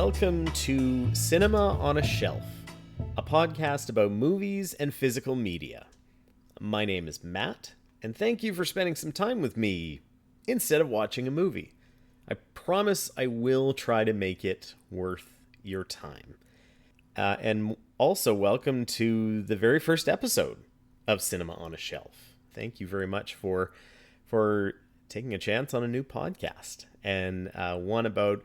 Welcome to Cinema on a Shelf, a podcast about movies and physical media. My name is Matt, and thank you for spending some time with me instead of watching a movie. I promise I will try to make it worth your time. And also welcome to the very first episode of Cinema on a Shelf. Thank you very much for taking a chance on a new podcast, and one about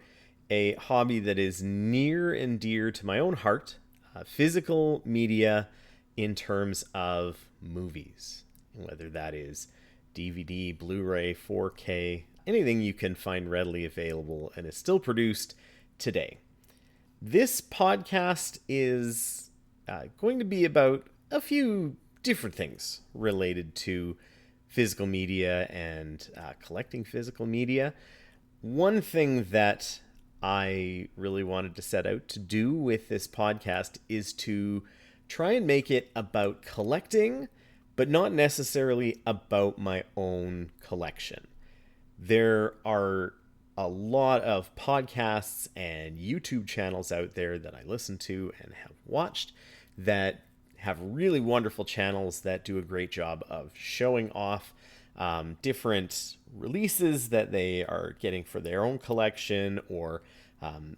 a hobby that is near and dear to my own heart, physical media in terms of movies, whether that is DVD, Blu-ray, 4K, anything you can find readily available and is still produced today. This podcast is going to be about a few different things related to physical media and collecting physical media. One thing that I really wanted to set out to do with this podcast is to try and make it about collecting, but not necessarily about my own collection. There are a lot of podcasts and YouTube channels out there that I listen to and have watched that have really wonderful channels that do a great job of showing off different releases that they are getting for their own collection, or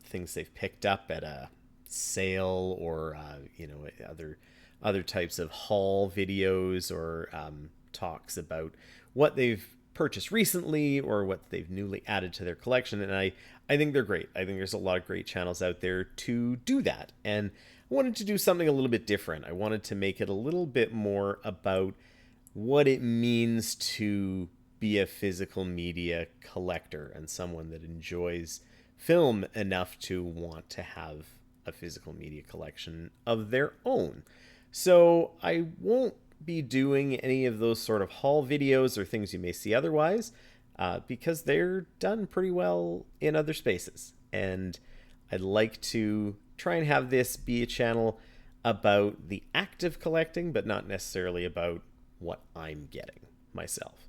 things they've picked up at a sale, or other types of haul videos, or talks about what they've purchased recently or what they've newly added to their collection. And I think they're great. I think there's a lot of great channels out there to do that. And I wanted to do something a little bit different. I wanted to make it a little bit more about what it means to be a physical media collector and someone that enjoys film enough to want to have a physical media collection of their own. So I won't be doing any of those sort of haul videos or things you may see otherwise, because they're done pretty well in other spaces. And I'd like to try and have this be a channel about the act of collecting, but not necessarily about what I'm getting myself.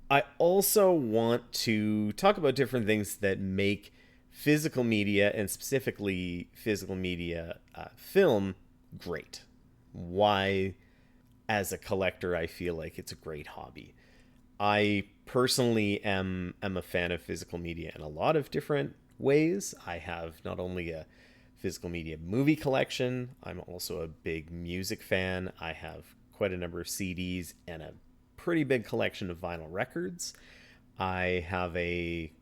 I also want to talk about different things that make physical media, and specifically physical media film, great. Why, as a collector, I feel like it's a great hobby. I personally am a fan of physical media in a lot of different ways. I have not only a physical media movie collection, I'm also a big music fan. I have quite a number of CDs and a pretty big collection of vinyl records. I have a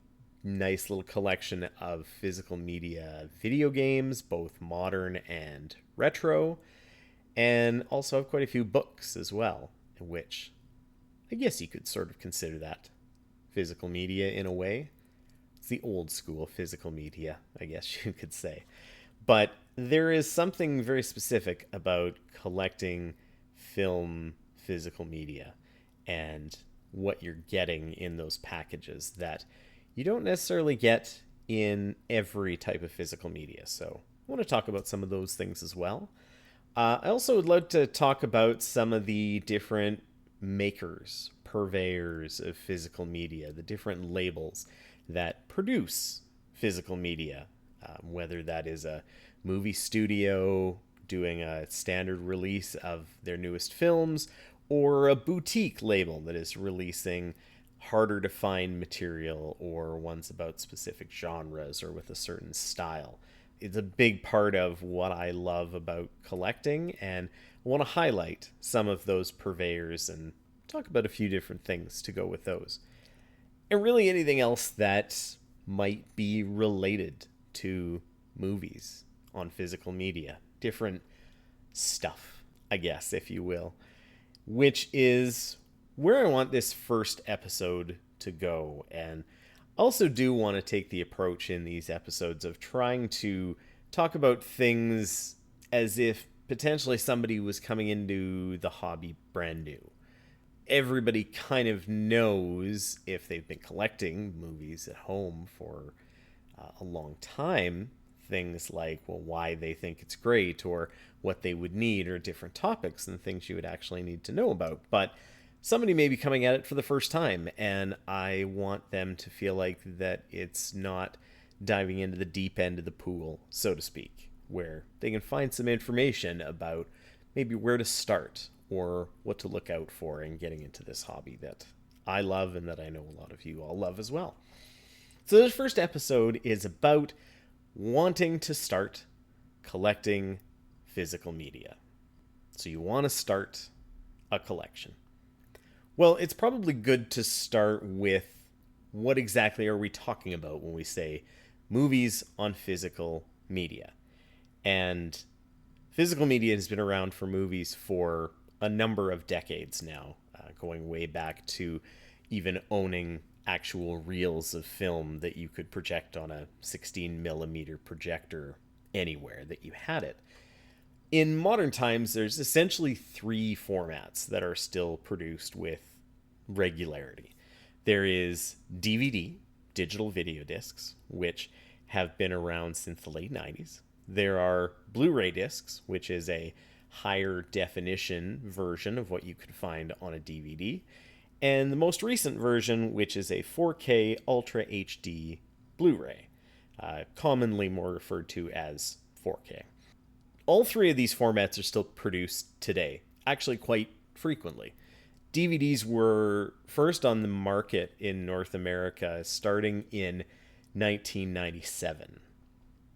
nice little collection of physical media video games, both modern and retro, and also have quite a few books as well, which I guess you could sort of consider that physical media in a way. It's the old school physical media, I guess you could say. But there is something very specific about collecting film physical media and what you're getting in those packages that you don't necessarily get in every type of physical media. So I want to talk about some of those things as well. I also would love to talk about some of the different makers, purveyors of physical media, the different labels that produce physical media, whether that is a movie studio doing a standard release of their newest films, or a boutique label that is releasing harder to find material, or ones about specific genres or with a certain style. It's a big part of what I love about collecting, and I want to highlight some of those purveyors and talk about a few different things to go with those. And really anything else that might be related to movies on physical media. Different stuff, I guess, if you will. Which is where I want this first episode to go. And also do want to take the approach in these episodes of trying to talk about things as if potentially somebody was coming into the hobby brand new. Everybody kind of knows, if they've been collecting movies at home for a long time, things like, well, why they think it's great, or what they would need, or different topics and things you would actually need to know about. But somebody may be coming at it for the first time, and I want them to feel like that it's not diving into the deep end of the pool, so to speak, where they can find some information about maybe where to start or what to look out for in getting into this hobby that I love and that I know a lot of you all love as well. So this first episode is about wanting to start collecting physical media. So you want to start a collection. Well, it's probably good to start with what exactly are we talking about when we say movies on physical media. And physical media has been around for movies for a number of decades now, going way back to even owning actual reels of film that you could project on a 16 millimeter projector anywhere that you had it. In modern times, there's essentially three formats that are still produced with regularity. There is DVD, digital video discs, which have been around since the late 90s. There are Blu-ray discs, which is a higher definition version of what you could find on a DVD. And the most recent version, which is a 4K Ultra HD Blu-ray, commonly more referred to as 4K. All three of these formats are still produced today, actually quite frequently. DVDs were first on the market in North America starting in 1997.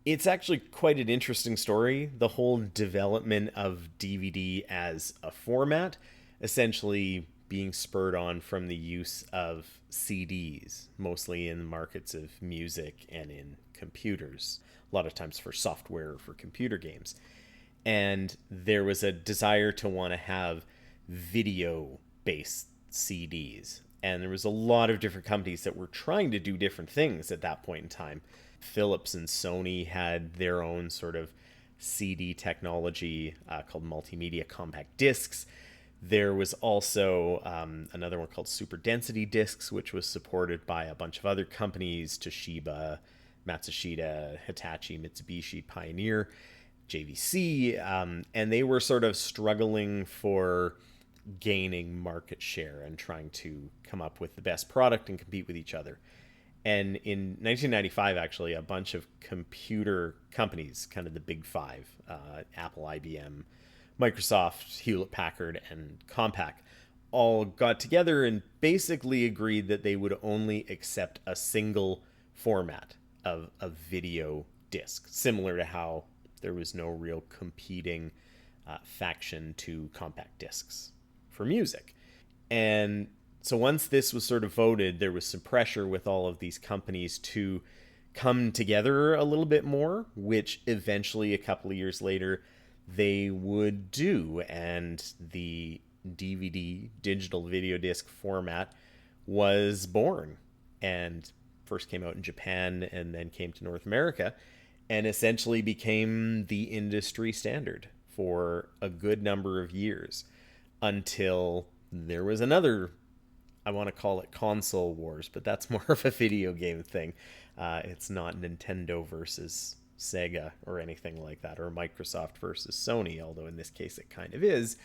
It's actually quite an interesting story, the whole development of DVD as a format, essentially being spurred on from the use of CDs, mostly in the markets of music and in computers, a lot of times for software or for computer games. And there was a desire to want to have video-based CDs. And there was a lot of different companies that were trying to do different things at that point in time. Philips and Sony had their own sort of CD technology called multimedia compact discs. There was also another one called super density discs, which was supported by a bunch of other companies: Toshiba, Matsushita, Hitachi, Mitsubishi, Pioneer, JVC, and they were sort of struggling for gaining market share and trying to come up with the best product and compete with each other. And in 1995, actually, a bunch of computer companies, kind of the big five, Apple, IBM, Microsoft, Hewlett-Packard, and Compaq, all got together and basically agreed that they would only accept a single format of a video disc, similar to how there was no real competing faction to compact discs for music. And so once this was sort of voted, there was some pressure with all of these companies to come together a little bit more, which eventually, a couple of years later, they would do. And the DVD, digital video disc format, was born and first came out in Japan and then came to North America and essentially became the industry standard for a good number of years until there was another, I want to call it console wars, but that's more of a video game thing. It's not Nintendo versus Sega or anything like that, or Microsoft versus Sony, although in this case it kind of is,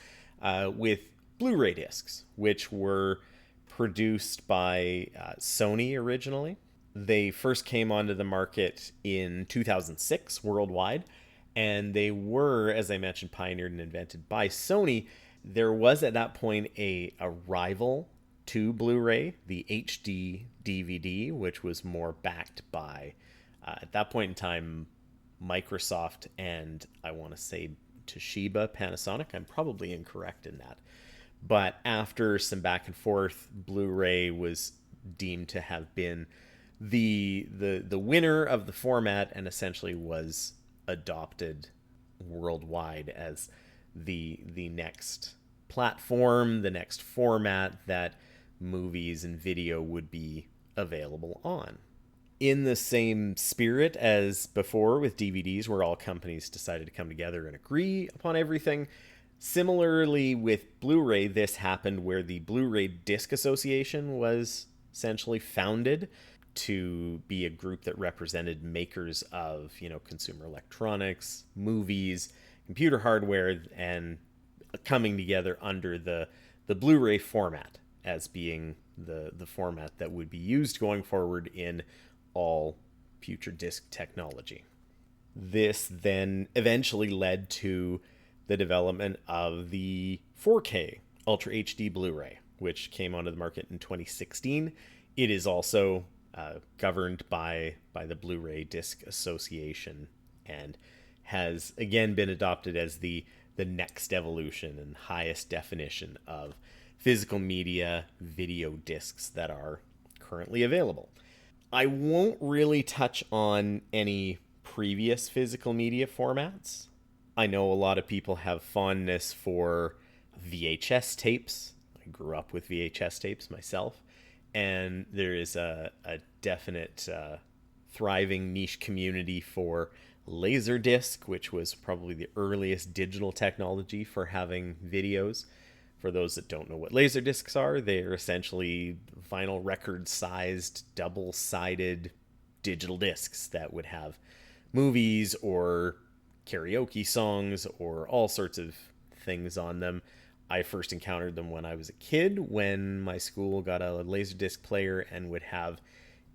with Blu-ray discs, which were produced by Sony originally. They first came onto the market in 2006 worldwide, and they were, as I mentioned, pioneered and invented by Sony. There was at that point a rival to Blu-ray, the HD DVD, which was more backed by, at that point in time, Microsoft and I want to say Toshiba, Panasonic. I'm probably incorrect in that. But after some back and forth, Blu-ray was deemed to have been the winner of the format and essentially was adopted worldwide as the next platform, the next format that movies and video would be available on. In the same spirit as before with DVDs, where all companies decided to come together and agree upon everything, similarly with Blu-ray, this happened where the Blu-ray Disc Association was essentially founded to be a group that represented makers of, consumer electronics, movies, computer hardware, and coming together under the Blu-ray format as being the format that would be used going forward in all future disc technology. This then eventually led to the development of the 4K Ultra HD Blu-ray, which came onto the market in 2016. It is also governed by the Blu-ray Disc Association and has again been adopted as the next evolution and highest definition of physical media video discs that are currently available. I won't really touch on any previous physical media formats. I know a lot of people have fondness for VHS tapes. I grew up with VHS tapes myself, and there is a definite thriving niche community for Laserdisc, which was probably the earliest digital technology for having videos. For those that don't know what Laserdiscs are, they are essentially vinyl record-sized, double-sided digital discs that would have movies or karaoke songs or all sorts of things on them. I first encountered them when I was a kid, when my school got a Laserdisc player and would have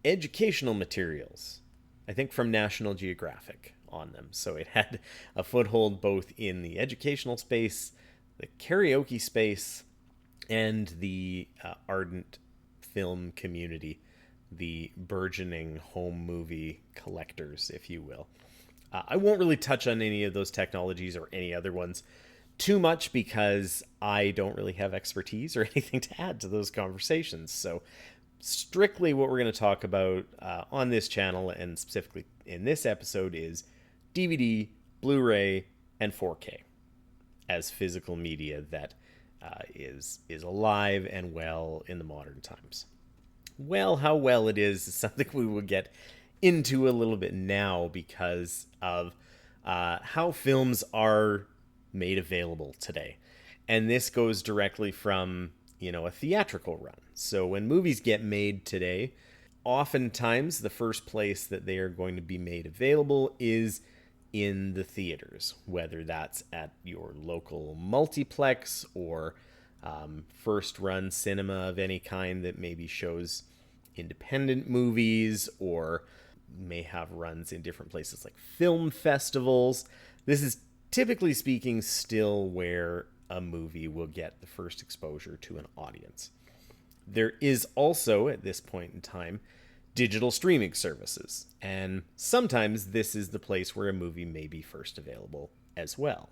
educational materials, I think from National Geographic, on them. So it had a foothold both in the educational space, the karaoke space, and the ardent film community, the burgeoning home movie collectors, if you will. I won't really touch on any of those technologies or any other ones too much because I don't really have expertise or anything to add to those conversations. So strictly what we're going to talk about on this channel, and specifically in this episode, is DVD, Blu-ray, and 4K as physical media that is alive and well in the modern times. Well, how well it is something we will get into a little bit now because of how films are made available today. And this goes directly from, a theatrical run. So when movies get made today, oftentimes the first place that they are going to be made available is in the theaters, whether that's at your local multiplex or first run cinema of any kind that maybe shows independent movies or may have runs in different places like film festivals. This is typically speaking still where a movie will get the first exposure to an audience. There is also, at this point in time, digital streaming services, and sometimes this is the place where a movie may be first available as well.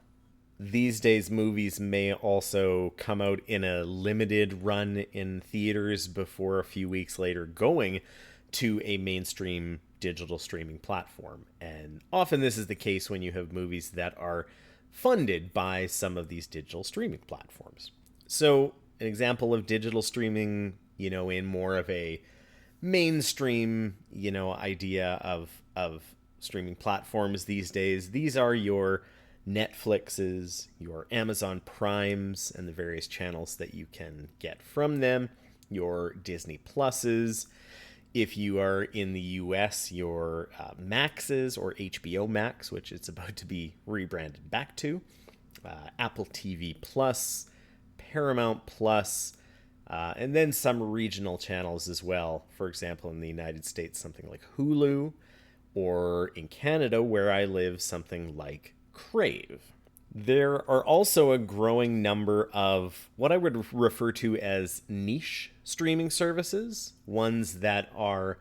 These days, movies may also come out in a limited run in theaters before a few weeks later going to a mainstream digital streaming platform. And often this is the case when you have movies that are funded by some of these digital streaming platforms. So an example of digital streaming, in more of a mainstream, idea of streaming platforms these days, these are your Netflixes, your Amazon Primes, and the various channels that you can get from them, your Disney Pluses. If you are in the US, your Maxes or HBO Max, which it's about to be rebranded back to, Apple TV Plus, Paramount Plus, and then some regional channels as well. For example, in the United States, something like Hulu, or in Canada, where I live, something like Crave. There are also a growing number of what I would refer to as niche streaming services, ones that are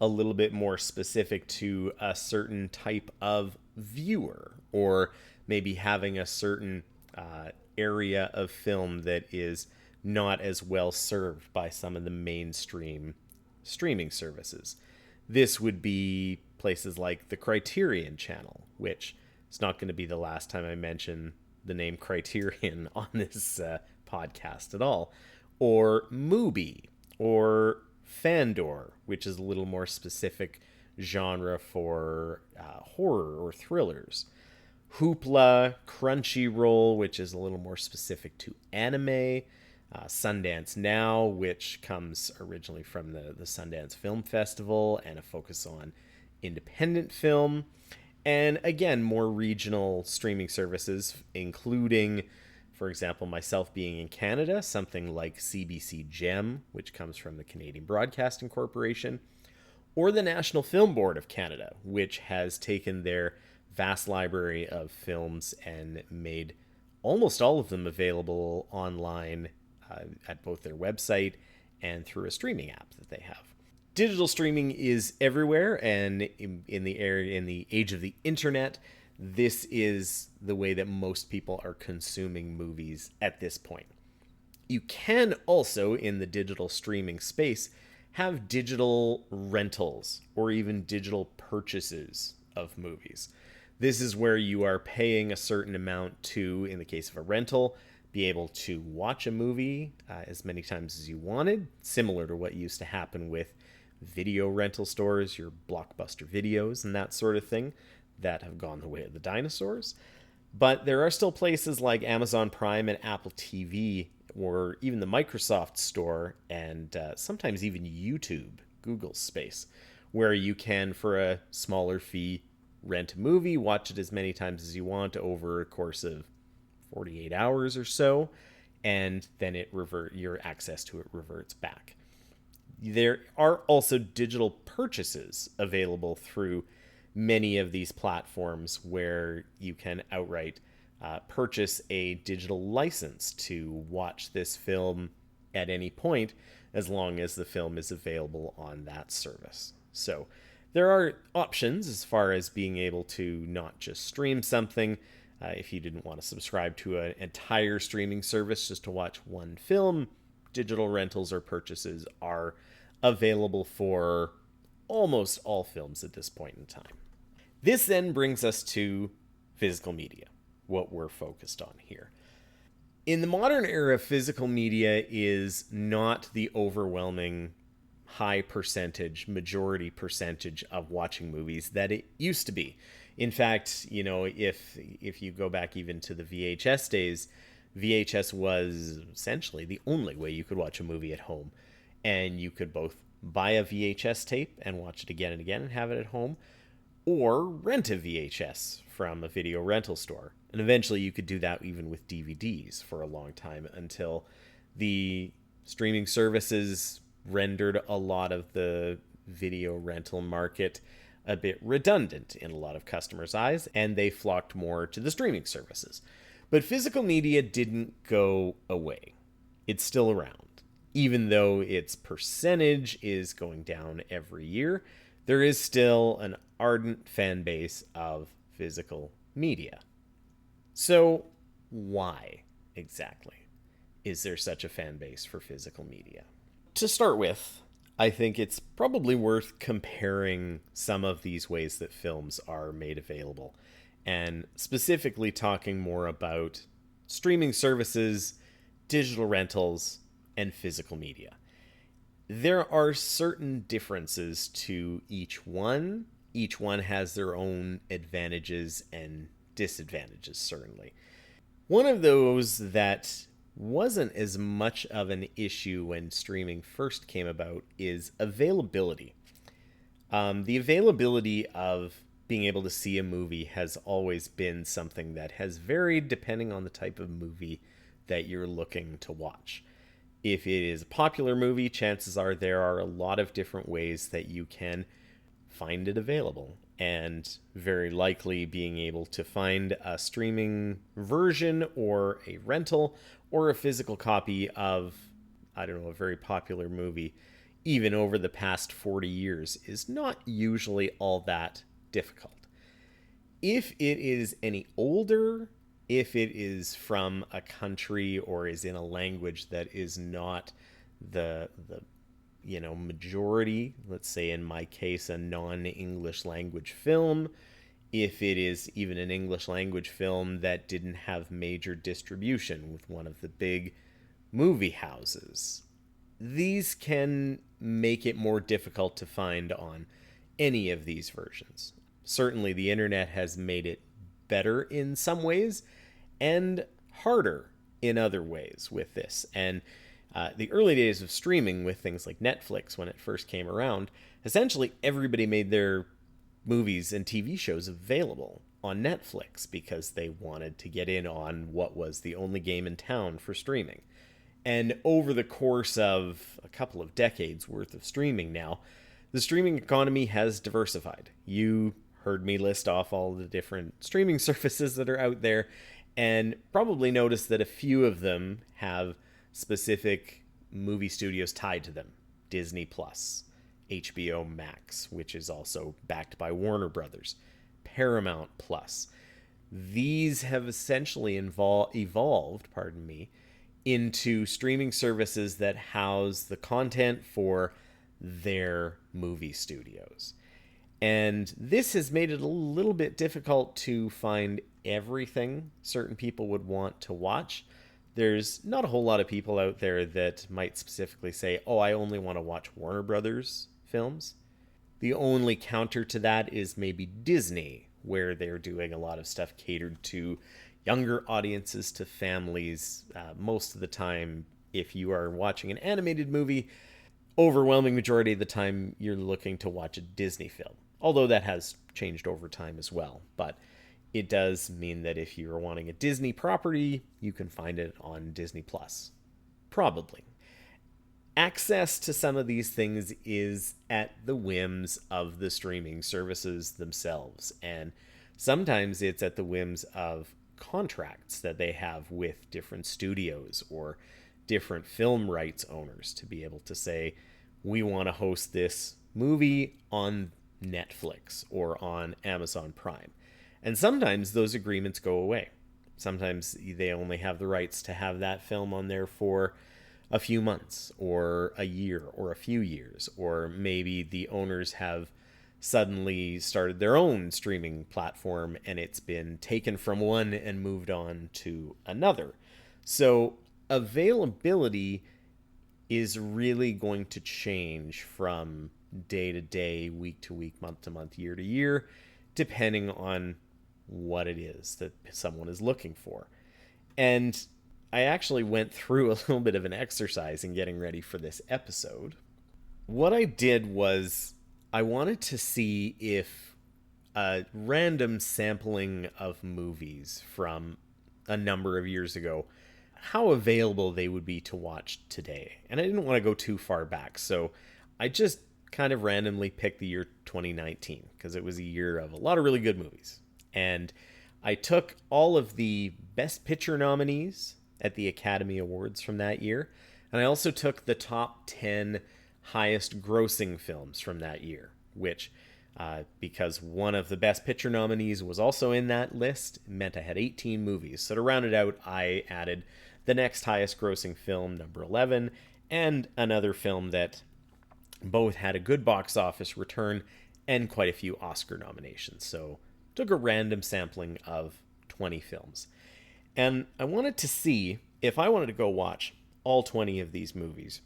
a little bit more specific to a certain type of viewer, or maybe having a certain area of film that is not as well served by some of the mainstream streaming services. This would be places like the Criterion Channel, which it's not going to be the last time I mention the name Criterion on this podcast at all. Or Mubi, or Fandor, which is a little more specific genre for horror or thrillers. Hoopla, Crunchyroll, which is a little more specific to anime. Sundance Now, which comes originally from the Sundance Film Festival and a focus on independent film. And again, more regional streaming services, including, for example, myself being in Canada, something like CBC Gem, which comes from the Canadian Broadcasting Corporation, or the National Film Board of Canada, which has taken their vast library of films and made almost all of them available online at both their website and through a streaming app that they have. Digital streaming is everywhere, and in the age of the internet, this is the way that most people are consuming movies at this point. You can also, in the digital streaming space, have digital rentals or even digital purchases of movies. This is where you are paying a certain amount to, in the case of a rental, be able to watch a movie as many times as you wanted, similar to what used to happen with video rental stores, your Blockbuster Videos and that sort of thing, that have gone the way of the dinosaurs. But there are still places like Amazon Prime and Apple TV, or even the Microsoft Store, and sometimes even YouTube, Google's space, where you can, for a smaller fee, rent a movie, watch it as many times as you want over a course of 48 hours or so, and then your access to it reverts back. There are also digital purchases available through many of these platforms where you can outright purchase a digital license to watch this film at any point, as long as the film is available on that service. So there are options as far as being able to not just stream something. If you didn't want to subscribe to an entire streaming service just to watch one film, digital rentals or purchases are available for almost all films at this point in time. This then brings us to physical media, what we're focused on here. In the modern era, physical media is not the overwhelming majority percentage of watching movies that it used to be. In fact, if you go back even to the VHS days, VHS was essentially the only way you could watch a movie at home. And you could both buy a VHS tape and watch it again and again and have it at home, or rent a VHS from a video rental store. And eventually you could do that even with DVDs for a long time, until the streaming services rendered a lot of the video rental market a bit redundant in a lot of customers' eyes, and they flocked more to the streaming services. But physical media didn't go away. It's still around. Even though its percentage is going down every year, there is still an ardent fan base of physical media. So why exactly is there such a fan base for physical media? To start with, I think it's probably worth comparing some of these ways that films are made available, and specifically talking more about streaming services, digital rentals, and physical media. There are certain differences to each one. Each one has their own advantages and disadvantages, certainly. One of those that wasn't as much of an issue when streaming first came about is availability. The availability of being able to see a movie has always been something that has varied depending on the type of movie that you're looking to watch. If it is a popular movie, chances are there are a lot of different ways that you can find it available. And very likely being able to find a streaming version or a rental or a physical copy of, a very popular movie, even over the past 40 years, is not usually all that difficult. If it is any older, if it is from a country or is in a language that is not the majority, let's say in my case, a non-English language film, if it is even an English language film that didn't have major distribution with one of the big movie houses, these can make it more difficult to find on any of these versions. Certainly the internet has made it better in some ways and harder in other ways with this. And the early days of streaming with things like Netflix, when it first came around, essentially everybody made their movies and TV shows available on Netflix because they wanted to get in on what was the only game in town for streaming. And over the course of a couple of decades worth of streaming now, The streaming economy has diversified. You heard me list off all the different streaming services that are out there, and probably noticed that a few of them have specific movie studios tied to them. Disney Plus, HBO Max, which is also backed by Warner Brothers, Paramount Plus. These have essentially evolved, into streaming services that house the content for their movie studios. And this has made it a little bit difficult to find everything certain people would want to watch. There's not a whole lot of people out there that might specifically say, oh, I only want to watch Warner Brothers films. The only counter to that is maybe Disney, where they're doing a lot of stuff catered to younger audiences, to families. Most of the time, if you are watching an animated movie, overwhelming majority of the time you're looking to watch a Disney film. Although that has changed over time as well. But it does mean that if you're wanting a Disney property, you can find it on Disney Plus. Probably. Access to some of these things is at the whims of the streaming services themselves. And sometimes it's at the whims of contracts that they have with different studios or different film rights owners to be able to say, we want to host this movie on Netflix or on Amazon Prime. And sometimes those agreements go away. Sometimes they only have the rights to have that film on there for a few months or a year or a few years, or maybe the owners have suddenly started their own streaming platform and it's been taken from one and moved on to another. So availability is really going to change from day to day, week to week, month to month, year to year, depending on what it is that someone is looking for. And I actually went through a little bit of an exercise in getting ready for this episode. What I did was I wanted to see if a random sampling of movies from a number of years ago, how available they would be to watch today. And I didn't want to go too far back, so I just kind of randomly picked the year 2019 because it was a year of a lot of really good movies. And I took all of the Best Picture nominees at the Academy Awards from that year, and I also took the top 10 highest grossing films from that year, which, because one of the Best Picture nominees was also in that list, meant I had 18 movies. So to round it out, I added the next highest grossing film, number 11, and another film that both had a good box office return and quite a few Oscar nominations. So took a random sampling of 20 films. And I wanted to see if I wanted to go watch all 20 of these movies,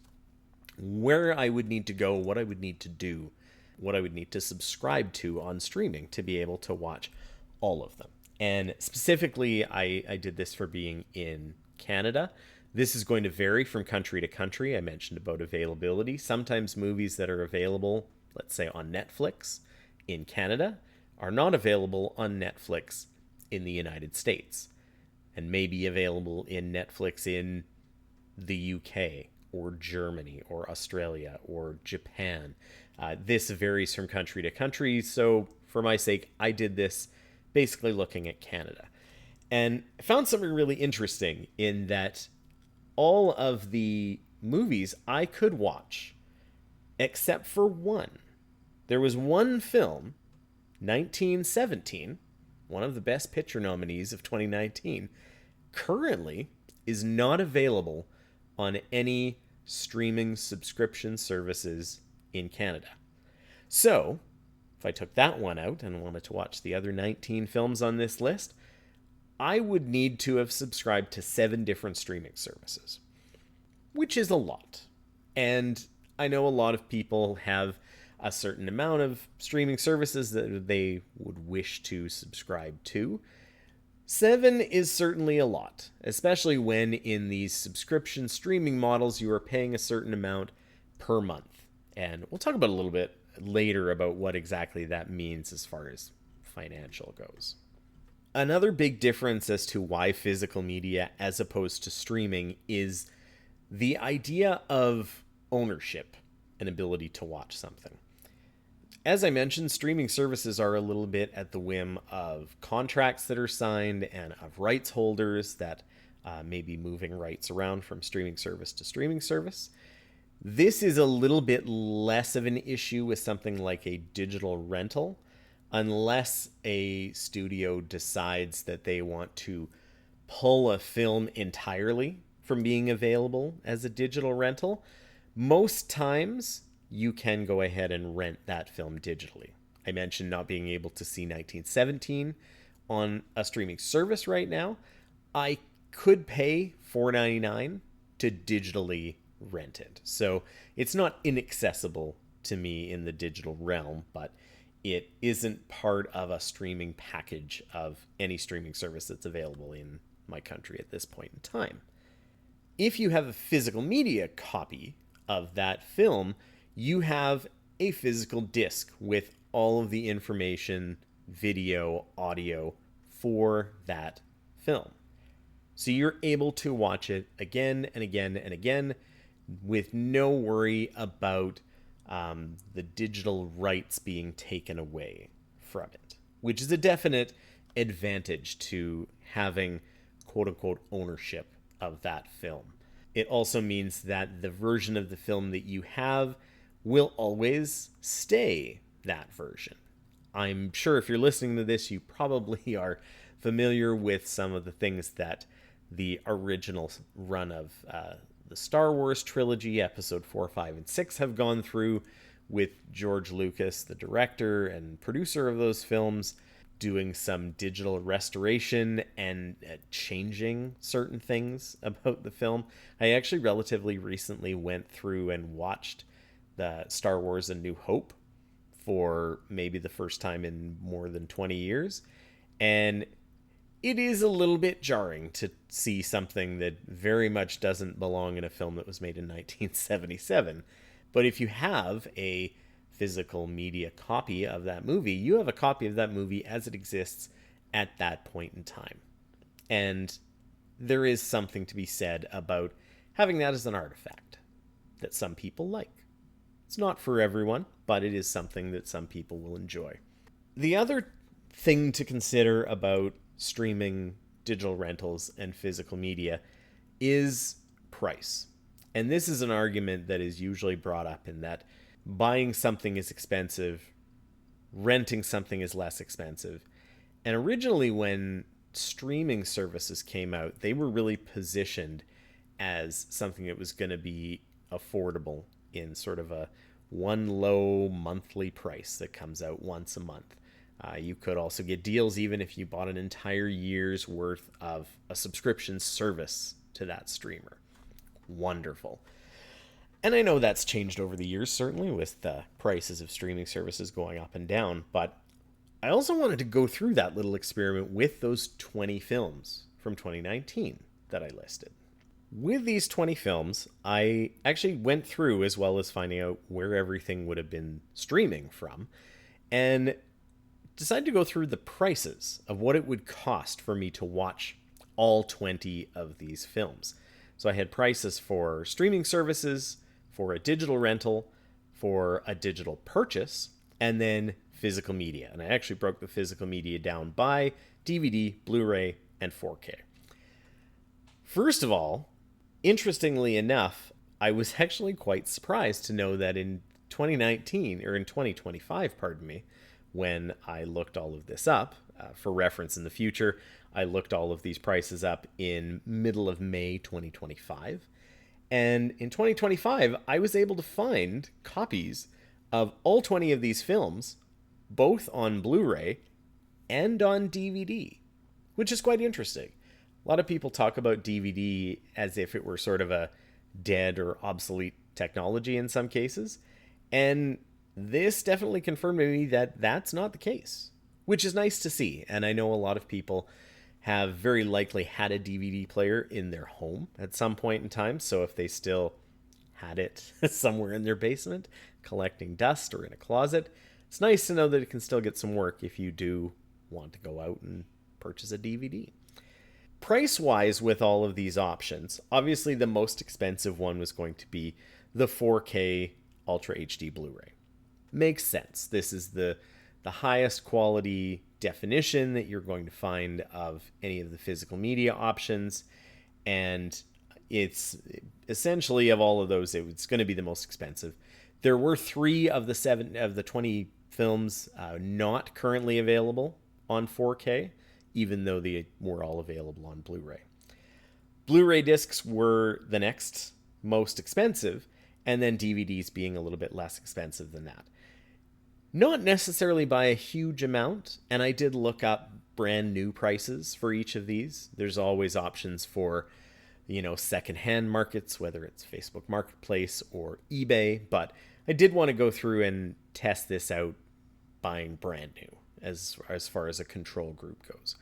where I would need to go, what I would need to do, what I would need to subscribe to on streaming to be able to watch all of them. And specifically, I did this for being in Canada. This is going to vary from country to country. I mentioned about availability. Sometimes movies that are available, let's say on Netflix in Canada, are not available on Netflix in the United States, and may be available in Netflix in the UK or Germany or Australia or Japan. This varies from country to country, so for my sake, I did this basically looking at Canada. And I found something really interesting in that all of the movies I could watch, except for one. There was one film, 1917, one of the Best Picture nominees of 2019, currently is not available on any streaming subscription services in Canada. So, if I took that one out and wanted to watch the other 19 films on this list, I would need to have subscribed to 7 different streaming services, which is a lot. And I know a lot of people have a certain amount of streaming services that they would wish to subscribe to. 7 is certainly a lot, especially when in these subscription streaming models you are paying a certain amount per month. And we'll talk about a little bit later about what exactly that means as far as financial goes. Another big difference as to why physical media as opposed to streaming is the idea of ownership and ability to watch something. As I mentioned, streaming services are a little bit at the whim of contracts that are signed and of rights holders that may be moving rights around from streaming service to streaming service. This is a little bit less of an issue with something like a digital rental, unless a studio decides that they want to pull a film entirely from being available as a digital rental. Most times, you can go ahead and rent that film digitally. I mentioned not being able to see 1917 on a streaming service right now. I could pay $4.99 to digitally rent it. So it's not inaccessible to me in the digital realm, but it isn't part of a streaming package of any streaming service that's available in my country at this point in time. If you have a physical media copy of that film, you have a physical disc with all of the information, video, audio for that film. So you're able to watch it again and again and again with no worry about the digital rights being taken away from it, which is a definite advantage to having quote-unquote ownership of that film. It also means that the version of the film that you have will always stay that version. I'm sure if you're listening to this, you probably are familiar with some of the things that the original run of the Star Wars trilogy, episode 4, 5, and 6, have gone through, with George Lucas, the director and producer of those films, doing some digital restoration and changing certain things about the film. I actually relatively recently went through and watched the Star Wars A New Hope for maybe the first time in more than 20 years. And it is a little bit jarring to see something that very much doesn't belong in a film that was made in 1977. But if you have a physical media copy of that movie, you have a copy of that movie as it exists at that point in time. And there is something to be said about having that as an artifact that some people like. It's not for everyone, but it is something that some people will enjoy. The other thing to consider about streaming, digital rentals, and physical media is price. And this is an argument that is usually brought up in that buying something is expensive, renting something is less expensive. And originally, when streaming services came out, they were really positioned as something that was going to be affordable in sort of a one low monthly price that comes out once a month. You could also get deals even if you bought an entire year's worth of a subscription service to that streamer. Wonderful. And I know that's changed over the years, certainly, with the prices of streaming services going up and down, but I also wanted to go through that little experiment with those 20 films from 2019 that I listed. With these 20 films, I actually went through, as well as finding out where everything would have been streaming from, and decided to go through the prices of what it would cost for me to watch all 20 of these films. So I had prices for streaming services, for a digital rental, for a digital purchase, and then physical media. And I actually broke the physical media down by DVD, Blu-ray, and 4K. First of all, interestingly enough, I was actually quite surprised to know that in 2019, or in 2025, pardon me, when I looked all of this up, for reference in the future, I looked all of these prices up in middle of May 2025. And in 2025, I was able to find copies of all 20 of these films, both on Blu-ray and on DVD, which is quite interesting. A lot of people talk about DVD as if it were sort of a dead or obsolete technology in some cases. And this definitely confirmed to me that that's not the case, which is nice to see. And I know a lot of people have very likely had a DVD player in their home at some point in time. So if they still had it somewhere in their basement, collecting dust or in a closet, it's nice to know that it can still get some work if you do want to go out and purchase a DVD. Price-wise, with all of these options, obviously the most expensive one was going to be the 4K Ultra HD Blu-ray. makes sense. This is the highest quality definition that you're going to find of any of the physical media options, and it's essentially, of all of those, it's going to be the most expensive. There were 3 of the 20 films not currently available on 4K, even though they were all available on Blu-ray. Blu-ray discs were the next most expensive, and then DVDs being a little bit less expensive than that. Not necessarily by a huge amount, and I did look up brand new prices for each of these. There's always options for, secondhand markets, whether it's Facebook Marketplace or eBay, but I did want to go through and test this out buying brand new as far as a control group goes.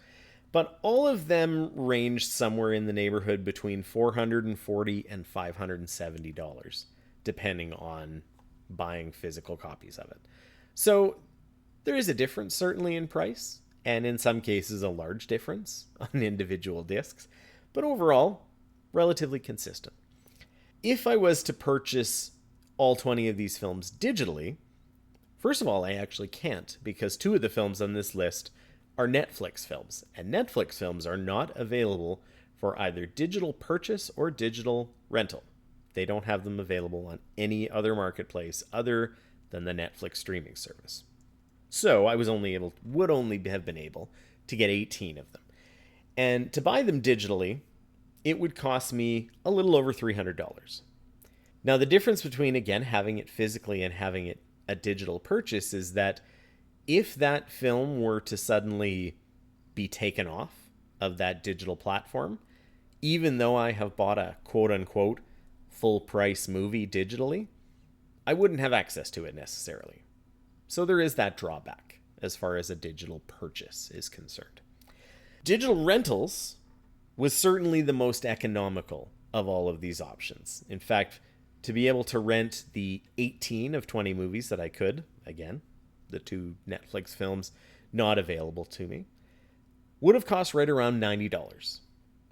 But all of them ranged somewhere in the neighborhood between $440 and $570, depending on buying physical copies of it. So there is a difference certainly in price, and in some cases a large difference on individual discs, but overall, relatively consistent. If I was to purchase all 20 of these films digitally, first of all, I actually can't, because 2 of the films on this list are Netflix films, and Netflix films are not available for either digital purchase or digital rental. They don't have them available on any other marketplace other than the Netflix streaming service. So I would only have been able to get 18 of them. And to buy them digitally, it would cost me a little over $300. Now, the difference between, again, having it physically and having it a digital purchase is that if that film were to suddenly be taken off of that digital platform, even though I have bought a quote-unquote full-price movie digitally, I wouldn't have access to it necessarily. So there is that drawback as far as a digital purchase is concerned. Digital rentals was certainly the most economical of all of these options. In fact, to be able to rent the 18 of 20 movies that I could, again, the 2 Netflix films not available to me, would have cost right around $90.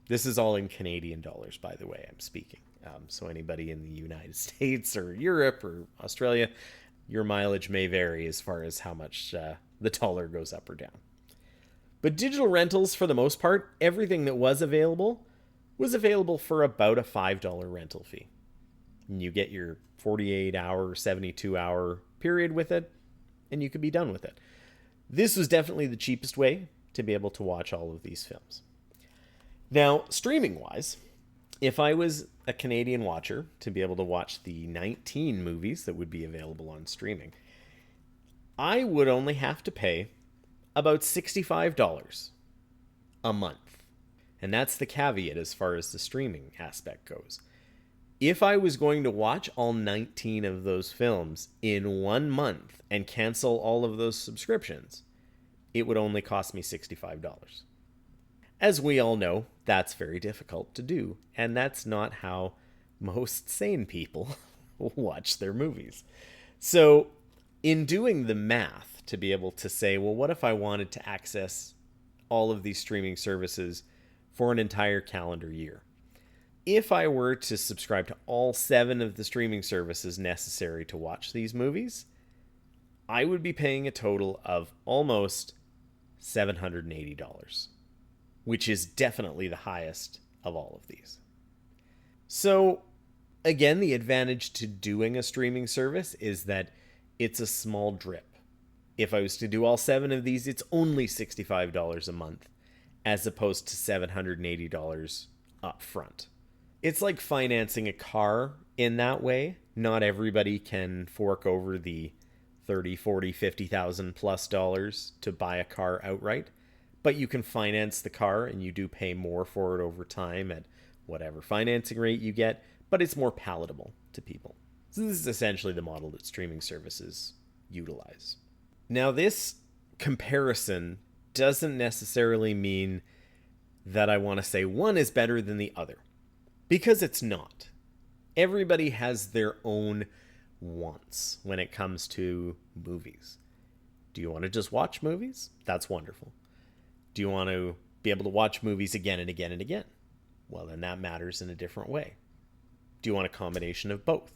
This is all in Canadian dollars, by the way, I'm speaking. So anybody in the United States or Europe or Australia, your mileage may vary as far as how much the dollar goes up or down. But digital rentals, for the most part, everything that was available for about a $5 rental fee. And you get your 48-hour, 72-hour period with it, and you could be done with it. This was definitely the cheapest way to be able to watch all of these films. Now, streaming-wise, if I was a Canadian watcher to be able to watch the 19 movies that would be available on streaming, I would only have to pay about $65 a month. And that's the caveat as far as the streaming aspect goes. If I was going to watch all 19 of those films in 1 month and cancel all of those subscriptions, it would only cost me $65. As we all know, that's very difficult to do, and that's not how most sane people watch their movies. So, in doing the math to be able to say, well, what if I wanted to access all of these streaming services for an entire calendar year? If I were to subscribe to all 7 of the streaming services necessary to watch these movies, I would be paying a total of almost $780, which is definitely the highest of all of these. So, again, the advantage to doing a streaming service is that it's a small drip. If I was to do all 7 of these, it's only $65 a month, as opposed to $780 up front. It's like financing a car in that way. Not everybody can fork over the $30,000, $40,000, $50,000 plus dollars to buy a car outright, but you can finance the car and you do pay more for it over time at whatever financing rate you get, but it's more palatable to people. So this is essentially the model that streaming services utilize. Now, this comparison doesn't necessarily mean that I want to say one is better than the other, because it's not. Everybody has their own wants when it comes to movies. Do you want to just watch movies? That's wonderful. Do you want to be able to watch movies again and again and again? Well, then that matters in a different way. Do you want a combination of both?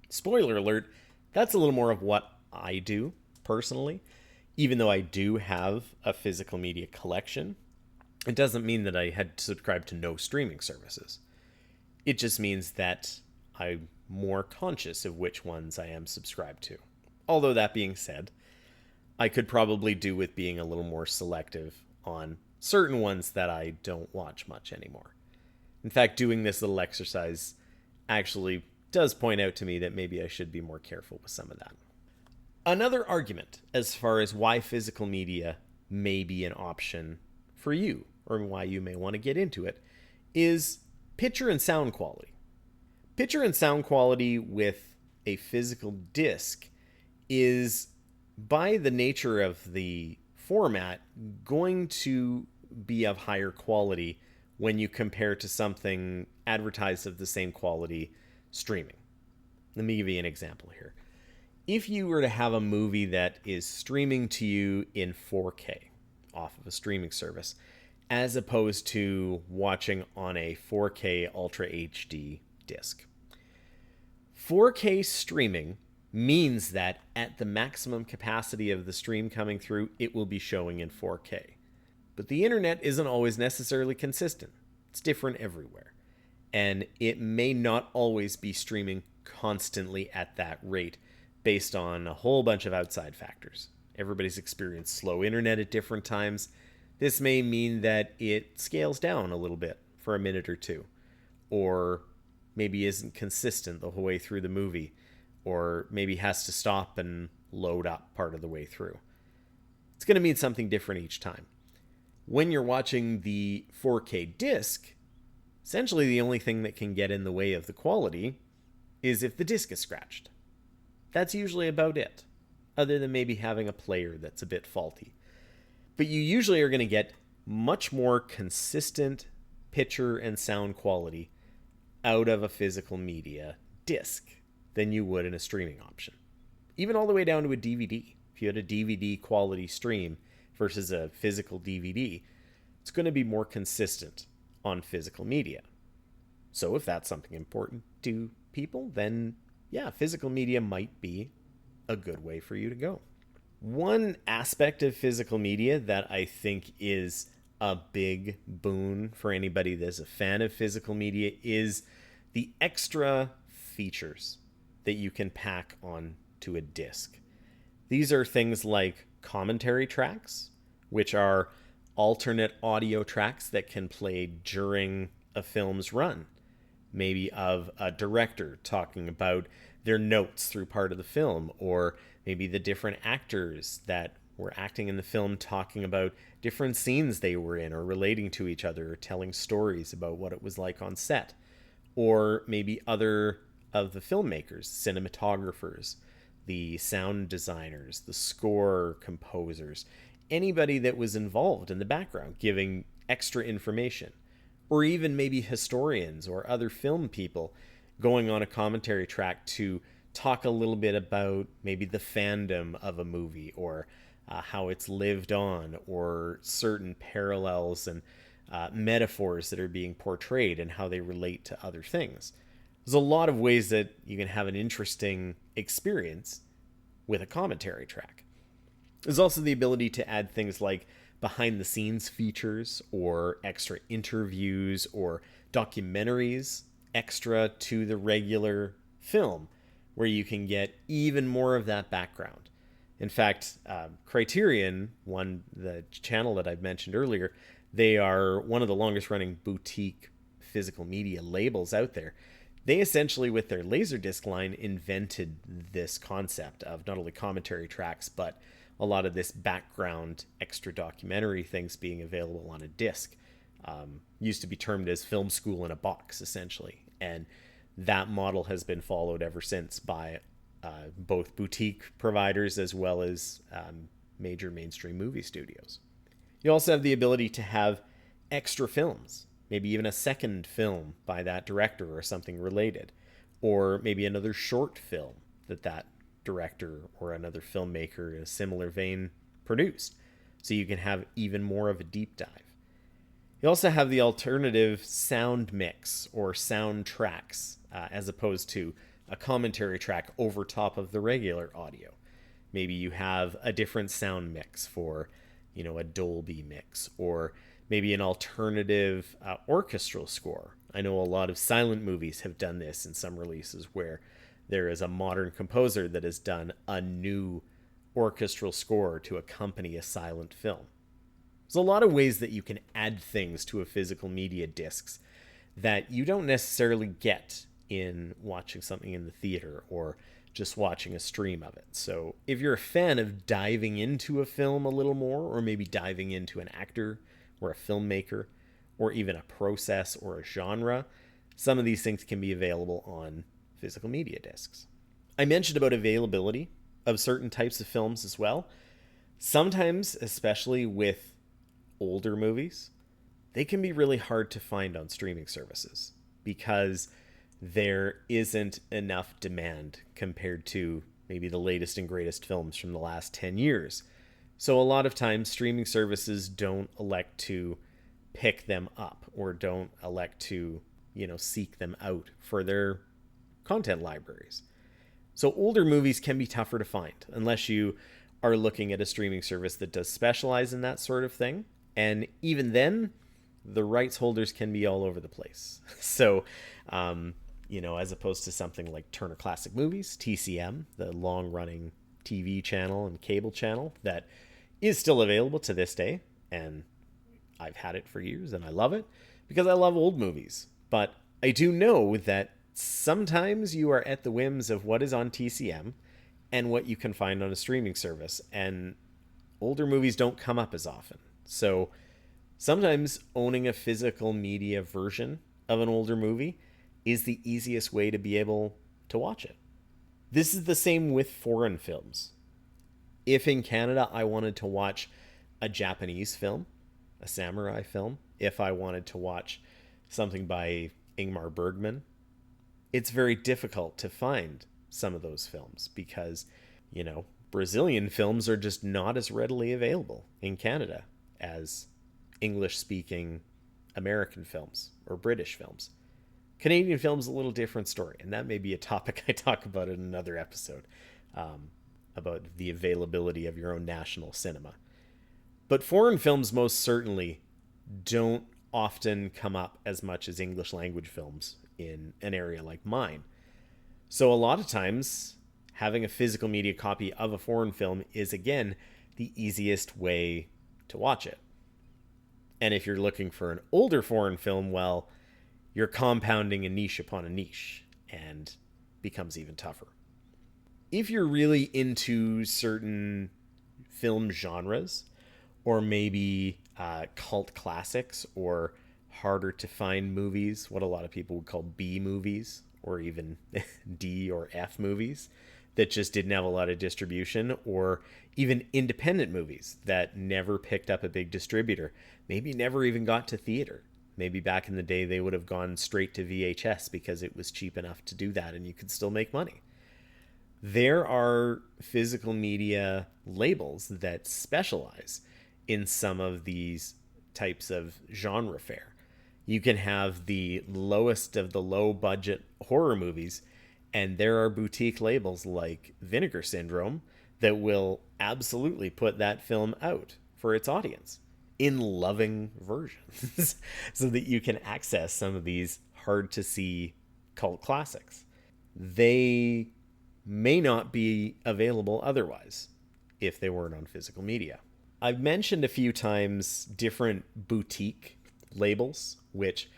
Spoiler alert, that's a little more of what I do personally. Even though I do have a physical media collection, it doesn't mean that I had subscribed to no streaming services. It just means that I'm more conscious of which ones I am subscribed to. Although that being said, I could probably do with being a little more selective on certain ones that I don't watch much anymore. In fact, doing this little exercise actually does point out to me that maybe I should be more careful with some of that. Another argument as far as why physical media may be an option for you, or why you may want to get into it, is picture and sound quality. Picture and sound quality with a physical disc is, by the nature of the format, going to be of higher quality when you compare to something advertised of the same quality streaming. Let me give you an example here. If you were to have a movie that is streaming to you in 4K off of a streaming service, as opposed to watching on a 4K Ultra HD disc. 4K streaming means that at the maximum capacity of the stream coming through, it will be showing in 4K. But the internet isn't always necessarily consistent. It's different everywhere. And it may not always be streaming constantly at that rate based on a whole bunch of outside factors. Everybody's experienced slow internet at different times. This may mean that it scales down a little bit for a minute or two, or maybe isn't consistent the whole way through the movie, or maybe has to stop and load up part of the way through. It's going to mean something different each time. When you're watching the 4K disc, essentially the only thing that can get in the way of the quality is if the disc is scratched. That's usually about it, other than maybe having a player that's a bit faulty. But you usually are going to get much more consistent picture and sound quality out of a physical media disc than you would in a streaming option. Even all the way down to a DVD. If you had a DVD quality stream versus a physical DVD, it's going to be more consistent on physical media. So if that's something important to people, then yeah, physical media might be a good way for you to go. One aspect of physical media that I think is a big boon for anybody that's a fan of physical media is the extra features that you can pack onto a disc. These are things like commentary tracks, which are alternate audio tracks that can play during a film's run. Maybe of a director talking about their notes through part of the film, or maybe the different actors that were acting in the film talking about different scenes they were in or relating to each other or telling stories about what it was like on set. Or maybe other of the filmmakers, cinematographers, the sound designers, the score composers, anybody that was involved in the background giving extra information. Or even maybe historians or other film people going on a commentary track to talk a little bit about maybe the fandom of a movie, or how it's lived on, or certain parallels and metaphors that are being portrayed and how they relate to other things. There's a lot of ways that you can have an interesting experience with a commentary track. There's also the ability to add things like behind the scenes features or extra interviews or documentaries extra to the regular film, where you can get even more of that background. In fact, Criterion, the channel that I've mentioned earlier, they are one of the longest running boutique physical media labels out there. They essentially, with their Laserdisc line, invented this concept of not only commentary tracks, but a lot of this background extra documentary things being available on a disc. Used to be termed as film school in a box, essentially. And that model has been followed ever since by both boutique providers as well as major mainstream movie studios. You also have the ability to have extra films, maybe even a second film by that director or something related, or maybe another short film that director or another filmmaker in a similar vein produced, so you can have even more of a deep dive. You also have the alternative sound mix or sound tracks, as opposed to a commentary track over top of the regular audio. Maybe you have a different sound mix for, a Dolby mix, or maybe an alternative orchestral score. I know a lot of silent movies have done this in some releases where there is a modern composer that has done a new orchestral score to accompany a silent film. There's a lot of ways that you can add things to a physical media discs that you don't necessarily get in watching something in the theater or just watching a stream of it. So if you're a fan of diving into a film a little more, or maybe diving into an actor or a filmmaker, or even a process or a genre, some of these things can be available on physical media discs. I mentioned about availability of certain types of films as well. Sometimes, especially with older movies, they can be really hard to find on streaming services because there isn't enough demand compared to maybe the latest and greatest films from the last 10 years. So a lot of times streaming services don't elect to pick them up or don't elect to, seek them out for their content libraries. So older movies can be tougher to find unless you are looking at a streaming service that does specialize in that sort of thing. And even then, the rights holders can be all over the place. So, as opposed to something like Turner Classic Movies, TCM, the long-running TV channel and cable channel that is still available to this day. And I've had it for years and I love it because I love old movies. But I do know that sometimes you are at the whims of what is on TCM and what you can find on a streaming service. And older movies don't come up as often. So sometimes owning a physical media version of an older movie is the easiest way to be able to watch it. This is the same with foreign films. If in Canada I wanted to watch a Japanese film, a samurai film, if I wanted to watch something by Ingmar Bergman, it's very difficult to find some of those films because, Brazilian films are just not as readily available in Canada as English-speaking American films or British films. Canadian films a little different story, and that may be a topic I talk about in another episode, about the availability of your own national cinema. But foreign films most certainly don't often come up as much as English language films in an area like mine. So a lot of times, having a physical media copy of a foreign film is, again, the easiest way to watch it. And if you're looking for an older foreign film, well, you're compounding a niche upon a niche and becomes even tougher. If you're really into certain film genres, or maybe cult classics or harder to find movies, what a lot of people would call B movies, or even D or F movies that just didn't have a lot of distribution, or even independent movies that never picked up a big distributor, maybe never even got to theater. Maybe back in the day they would have gone straight to VHS because it was cheap enough to do that and you could still make money. There are physical media labels that specialize in some of these types of genre fare. You can have the lowest of the low budget horror movies, and there are boutique labels like Vinegar Syndrome that will absolutely put that film out for its audience in loving versions so that you can access some of these hard to see cult classics. They may not be available otherwise if they weren't on physical media. I've mentioned a few times different boutique labels, which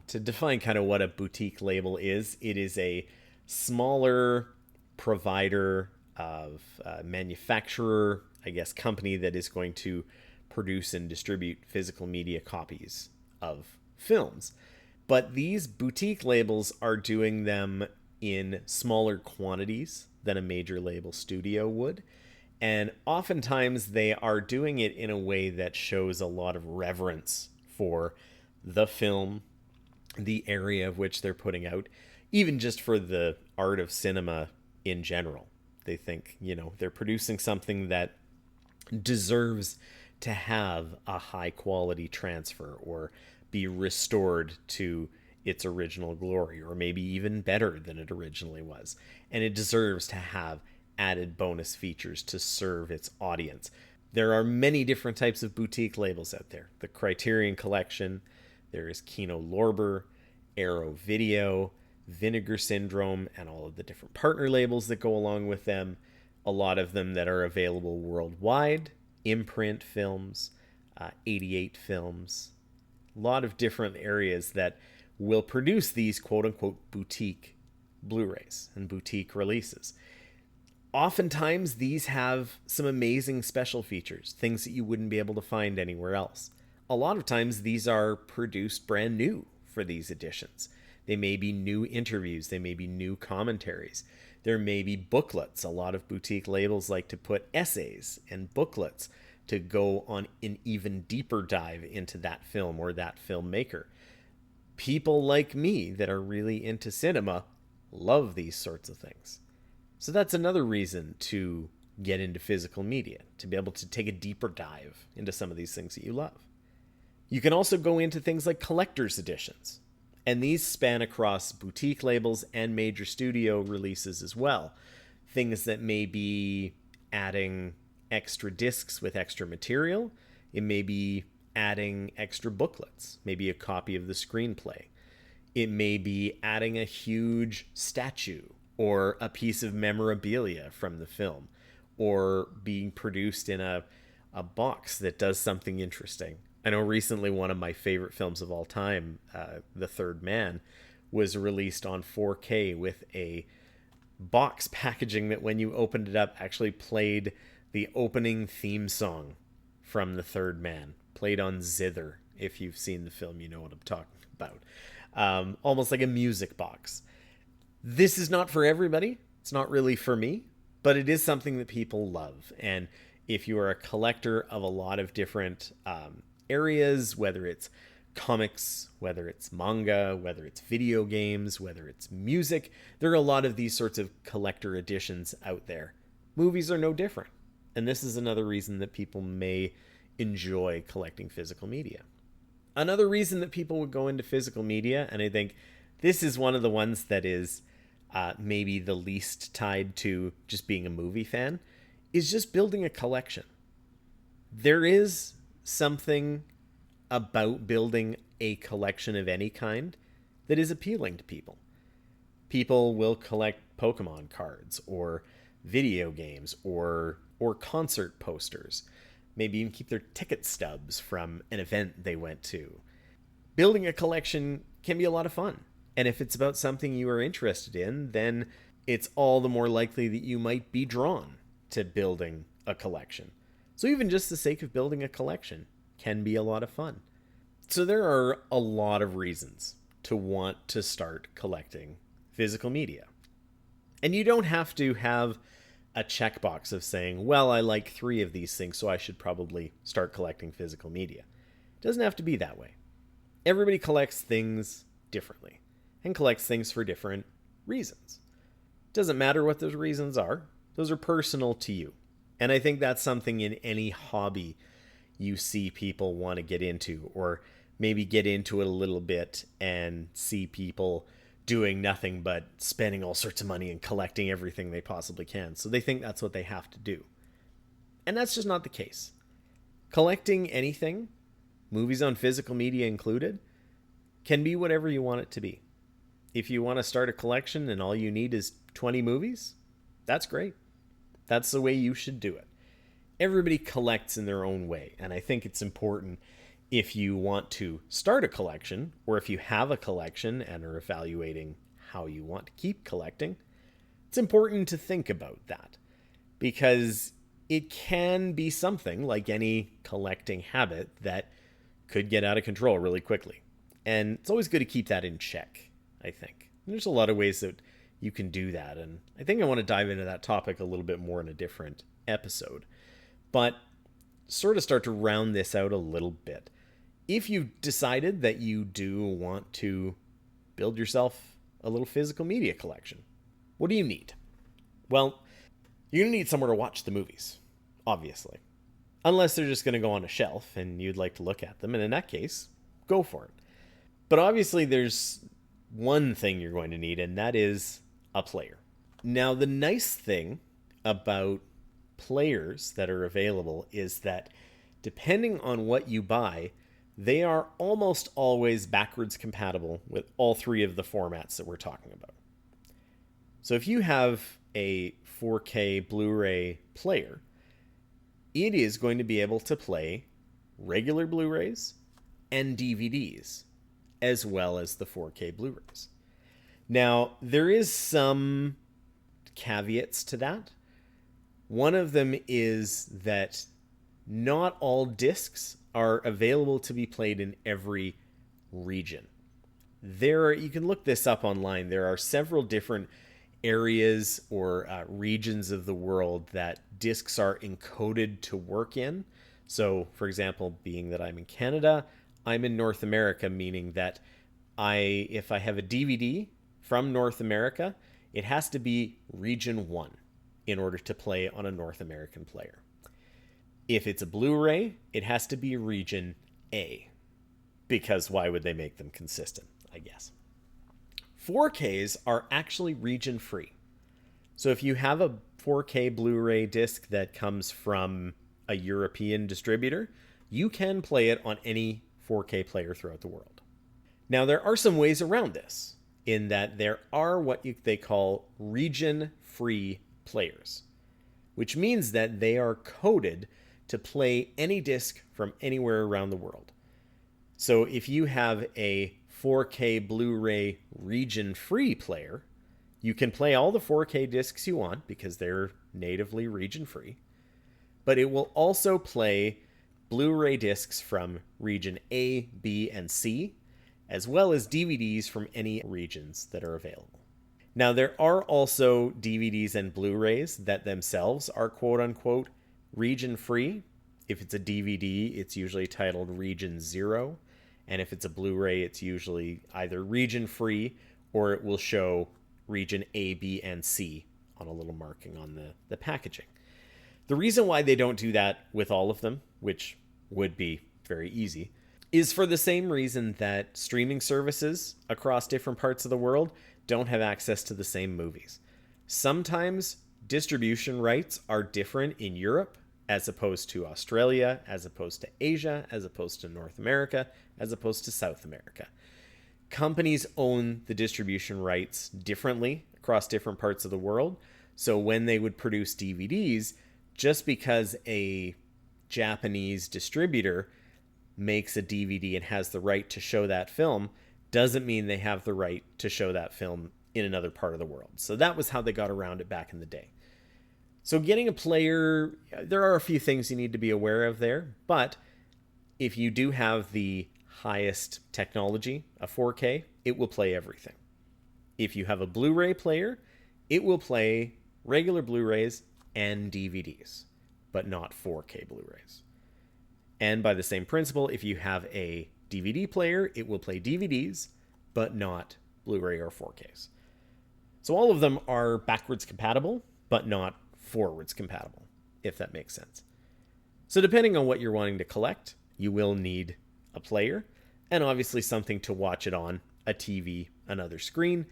to define kind of what a boutique label is, it is a smaller provider of manufacturer, I guess, company that is going to produce and distribute physical media copies of films. But these boutique labels are doing them in smaller quantities than a major label studio would. And oftentimes they are doing it in a way that shows a lot of reverence for the film, the area of which they're putting out, even just for the art of cinema in general. They think, they're producing something that deserves to have a high quality transfer or be restored to its original glory, or maybe even better than it originally was. And it deserves to have added bonus features to serve its audience. There are many different types of boutique labels out there. The Criterion Collection, there is Kino Lorber, Arrow Video, Vinegar Syndrome, and all of the different partner labels that go along with them. A lot of them that are available worldwide, Imprint Films, 88 Films, a lot of different areas that will produce these quote-unquote boutique Blu-rays and boutique releases. Oftentimes, these have some amazing special features, things that you wouldn't be able to find anywhere else. A lot of times, these are produced brand new for these editions. They may be new interviews, they may be new commentaries. There may be booklets. A lot of boutique labels like to put essays and booklets to go on an even deeper dive into that film or that filmmaker. People like me that are really into cinema love these sorts of things. So that's another reason to get into physical media, to be able to take a deeper dive into some of these things that you love. You can also go into things like collector's editions, and these span across boutique labels and major studio releases as well. Things that may be adding extra discs with extra material. It may be adding extra booklets, maybe a copy of the screenplay. It may be adding a huge statue or a piece of memorabilia from the film, or being produced in a box that does something interesting. I know recently one of my favorite films of all time, The Third Man, was released on 4K with a box packaging that when you opened it up actually played the opening theme song from The Third Man, played on zither. If you've seen the film, you know what I'm talking about. Almost like a music box. This is not for everybody. It's not really for me, but it is something that people love. And if you are a collector of a lot of different areas, whether it's comics, whether it's manga, whether it's video games, whether it's music, there are a lot of these sorts of collector editions out there. Movies are no different. And this is another reason that people may enjoy collecting physical media. Another reason that people would go into physical media, and I think this is one of the ones that is maybe the least tied to just being a movie fan, is just building a collection. There is something about building a collection of any kind that is appealing to people. People will collect Pokemon cards or video games or concert posters. Maybe even keep their ticket stubs from an event they went to. Building a collection can be a lot of fun. And if it's about something you are interested in, then it's all the more likely that you might be drawn to building a collection. So even just the sake of building a collection can be a lot of fun. So there are a lot of reasons to want to start collecting physical media. And you don't have to have a checkbox of saying, well, I like 3 of these things, so I should probably start collecting physical media. It doesn't have to be that way. Everybody collects things differently and collects things for different reasons. It doesn't matter what those reasons are. Those are personal to you. And I think that's something in any hobby you see people want to get into, or maybe get into it a little bit and see people doing nothing but spending all sorts of money and collecting everything they possibly can. So they think that's what they have to do. And that's just not the case. Collecting anything, movies on physical media included, can be whatever you want it to be. If you want to start a collection and all you need is 20 movies, that's great. That's the way you should do it. Everybody collects in their own way, and I think it's important if you want to start a collection, or if you have a collection and are evaluating how you want to keep collecting, it's important to think about that, because it can be something like any collecting habit that could get out of control really quickly. And it's always good to keep that in check, I think. And there's a lot of ways that you can do that, and I think I want to dive into that topic a little bit more in a different episode. But sort of start to round this out a little bit. If you've decided that you do want to build yourself a little physical media collection, what do you need? Well, you're going to need somewhere to watch the movies, obviously. Unless they're just going to go on a shelf and you'd like to look at them, and in that case, go for it. But obviously there's one thing you're going to need, and that is a player. Now, the nice thing about players that are available is that depending on what you buy, they are almost always backwards compatible with all three of the formats that we're talking about. So if you have a 4K Blu-ray player, it is going to be able to play regular Blu-rays and DVDs, as well as the 4K Blu-rays. Now, there is some caveats to that. One of them is that not all discs are available to be played in every region. You can look this up online. There are several different areas or regions of the world that discs are encoded to work in. So, for example, being that I'm in Canada, I'm in North America, meaning that if I have a DVD from North America, it has to be region 1 in order to play on a North American player. If it's a Blu-ray, it has to be region A, because why would they make them consistent, I guess. 4Ks are actually region free. So if you have a 4K Blu-ray disc that comes from a European distributor, you can play it on any 4K player throughout the world. Now, there are some ways around this, in that there are what they call region-free players, which means that they are coded to play any disc from anywhere around the world. So if you have a 4K Blu-ray region-free player, you can play all the 4K discs you want because they're natively region-free, but it will also play Blu-ray discs from region A, B, and C, as well as DVDs from any regions that are available. Now, there are also DVDs and Blu-rays that themselves are quote-unquote region-free. If it's a DVD, it's usually titled Region 0, and if it's a Blu-ray, it's usually either region-free or it will show region A, B, and C on a little marking on the packaging. The reason why they don't do that with all of them, which would be very easy, is for the same reason that streaming services across different parts of the world don't have access to the same movies. Sometimes distribution rights are different in Europe as opposed to Australia, as opposed to Asia, as opposed to North America, as opposed to South America. Companies own the distribution rights differently across different parts of the world. So when they would produce DVDs, just because a Japanese distributor makes a DVD and has the right to show that film doesn't mean they have the right to show that film in another part of the world. So that was how they got around it back in the day. So getting a player, there are a few things you need to be aware of there, but if you do have the highest technology, a 4K, it will play everything. If you have a Blu-ray player, it will play regular Blu-rays and DVDs, but not 4K Blu-rays. And by the same principle, if you have a DVD player, it will play DVDs, but not Blu-ray or 4Ks. So all of them are backwards compatible, but not forwards compatible, if that makes sense. So depending on what you're wanting to collect, you will need a player, and obviously something to watch it on, a TV, another screen,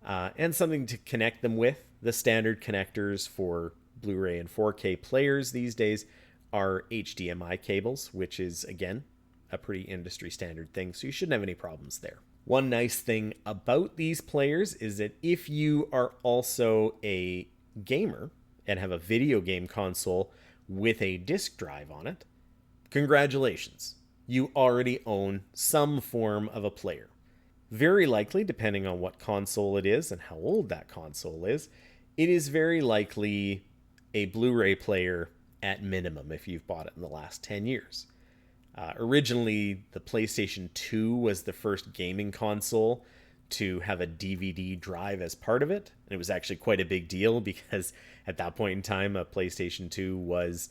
and something to connect them with. The standard connectors for Blu-ray and 4K players these days are HDMI cables, which is, again, a pretty industry standard thing, so you shouldn't have any problems there. One nice thing about these players is that if you are also a gamer and have a video game console with a disk drive on it, congratulations. You already own some form of a player. Very likely, depending on what console it is and how old that console is, it is very likely a Blu-ray player at minimum if you've bought it in the last 10 years. Originally, the PlayStation 2 was the first gaming console to have a DVD drive as part of it. And it was actually quite a big deal because at that point in time, a PlayStation 2 was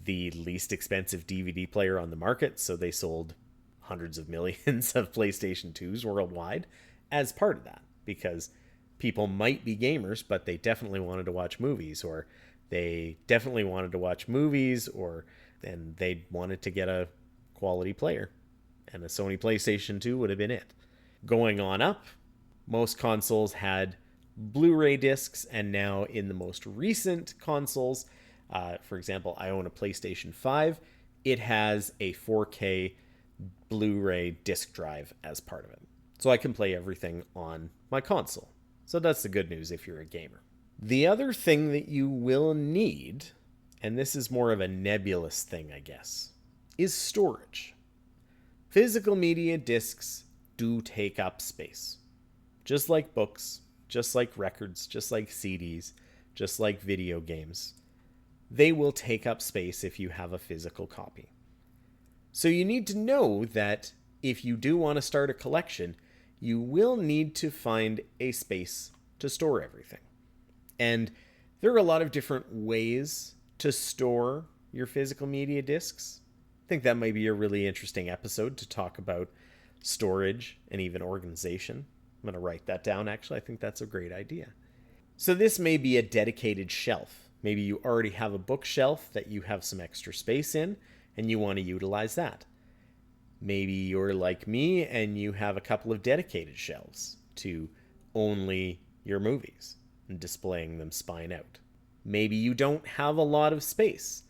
the least expensive DVD player on the market. So they sold hundreds of millions of PlayStation 2s worldwide as part of that, because people might be gamers, but they definitely wanted to watch movies, or they definitely wanted to watch movies, or then they wanted to get a quality player, and a Sony PlayStation 2 would have been it. Going on up, most consoles had Blu-ray discs, and now in the most recent consoles, for example, I own a PlayStation 5. It has a 4K Blu-ray disc drive as part of it. So I can play everything on my console. So that's the good news if you're a gamer. The other thing that you will need, and this is more of a nebulous thing, I guess, is storage. Physical media discs do take up space. Just like books, just like records, just like CDs, just like video games. They will take up space if you have a physical copy. So you need to know that if you do want to start a collection, you will need to find a space to store everything. And there are a lot of different ways to store your physical media discs. I think that might be a really interesting episode to talk about storage and even organization. I'm going to write that down, actually. I think that's a great idea. So this may be a dedicated shelf. Maybe you already have a bookshelf that you have some extra space in, and you want to utilize that. Maybe you're like me and you have a couple of dedicated shelves to only your movies and displaying them spine out. Maybe you don't have a lot of space,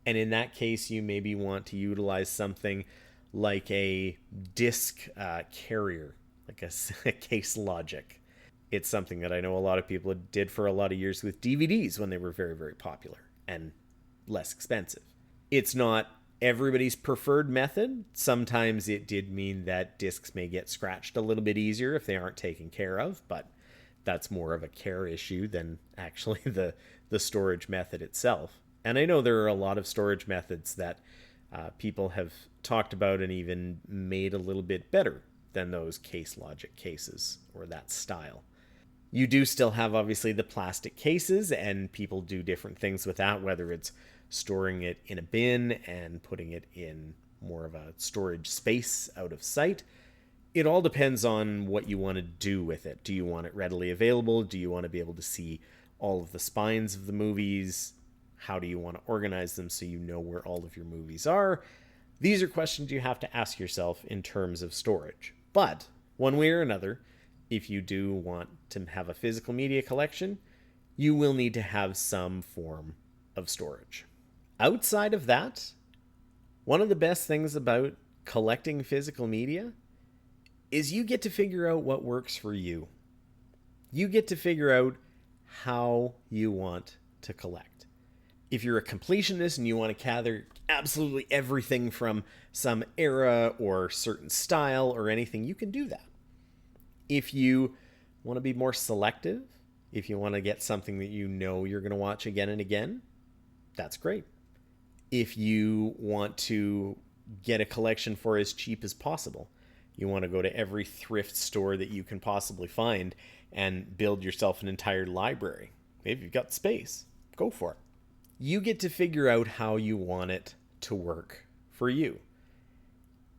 and in that case you maybe want to utilize something like a disc carrier, like a Case Logic. It's something that I know a lot of people did for a lot of years with DVDs when they were very, very popular and less expensive. It's not everybody's preferred method. Sometimes it did mean that discs may get scratched a little bit easier if they aren't taken care of, but that's more of a care issue than actually the storage method itself. And I know there are a lot of storage methods that people have talked about and even made a little bit better than those Case Logic cases or that style. You do still have obviously the plastic cases, and people do different things with that, whether it's storing it in a bin and putting it in more of a storage space out of sight. It all depends on what you want to do with it. Do you want it readily available? Do you want to be able to see all of the spines of the movies? How do you want to organize them so you know where all of your movies are? These are questions you have to ask yourself in terms of storage. But one way or another, if you do want to have a physical media collection, you will need to have some form of storage. Outside of that, one of the best things about collecting physical media is you get to figure out what works for you. You get to figure out how you want to collect. If you're a completionist and you want to gather absolutely everything from some era or certain style or anything, you can do that. If you want to be more selective, if you want to get something that you know you're going to watch again and again, that's great. If you want to get a collection for as cheap as possible, you want to go to every thrift store that you can possibly find and build yourself an entire library. If you've got space, go for it. You get to figure out how you want it to work for you.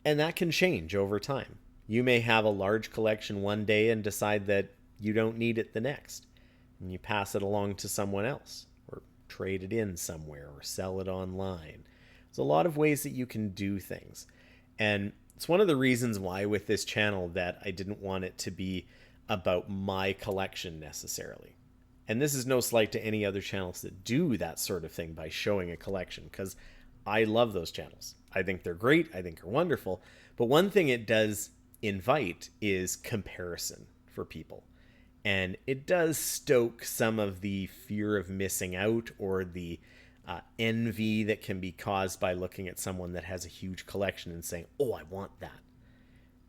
And that can change over time. You may have a large collection one day and decide that you don't need it the next. And you pass it along to someone else, or trade it in somewhere, or sell it online. There's a lot of ways that you can do things. And it's one of the reasons why with this channel that I didn't want it to be about my collection necessarily. And this is no slight to any other channels that do that sort of thing by showing a collection, because I love those channels. I think they're great. I think they're wonderful. But one thing it does invite is comparison for people. And it does stoke some of the fear of missing out or the envy that can be caused by looking at someone that has a huge collection and saying, oh, I want that.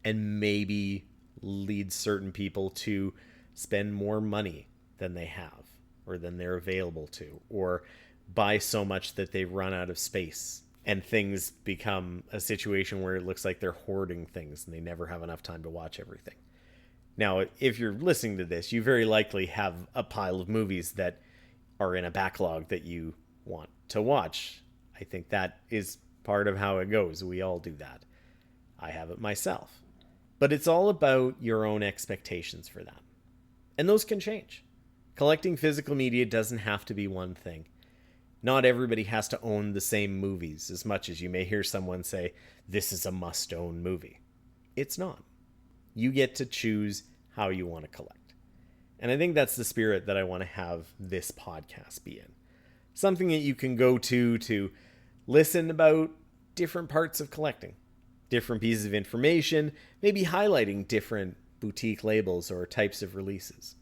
And maybe lead certain people to spend more money than they have or than they're available to, or buy so much that they run out of space and things become a situation where it looks like they're hoarding things and they never have enough time to watch everything. Now, if you're listening to this, you very likely have a pile of movies that are in a backlog that you want to watch. I think that is part of how it goes. We all do that. I have it myself. But it's all about your own expectations for that. And those can change. Collecting physical media doesn't have to be one thing. Not everybody has to own the same movies, as much as you may hear someone say, this is a must-own movie. It's not. You get to choose how you want to collect. And I think that's the spirit that I want to have this podcast be in. Something that you can go to listen about different parts of collecting, different pieces of information, maybe highlighting different boutique labels or types of releases.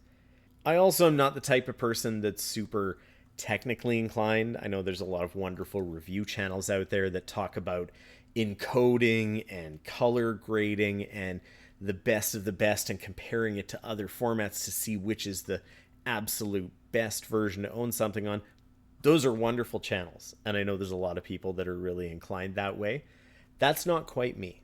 I also am not the type of person that's super technically inclined. I know there's a lot of wonderful review channels out there that talk about encoding and color grading and the best of the best and comparing it to other formats to see which is the absolute best version to own something on. Those are wonderful channels, and I know there's a lot of people that are really inclined that way. That's not quite me.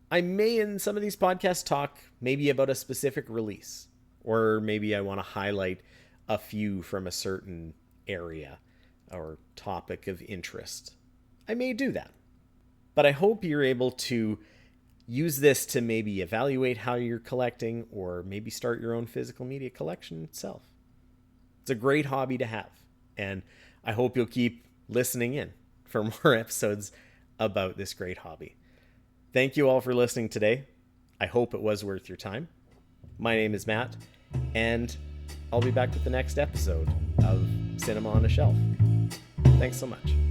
I may in some of these podcasts talk maybe about a specific release, or maybe I want to highlight a few from a certain area or topic of interest. I may do that. But I hope you're able to use this to maybe evaluate how you're collecting or maybe start your own physical media collection itself. It's a great hobby to have, and I hope you'll keep listening in for more episodes about this great hobby. Thank you all for listening today. I hope it was worth your time. My name is Matt, and I'll be back with the next episode of Cinema on a Shelf. Thanks so much.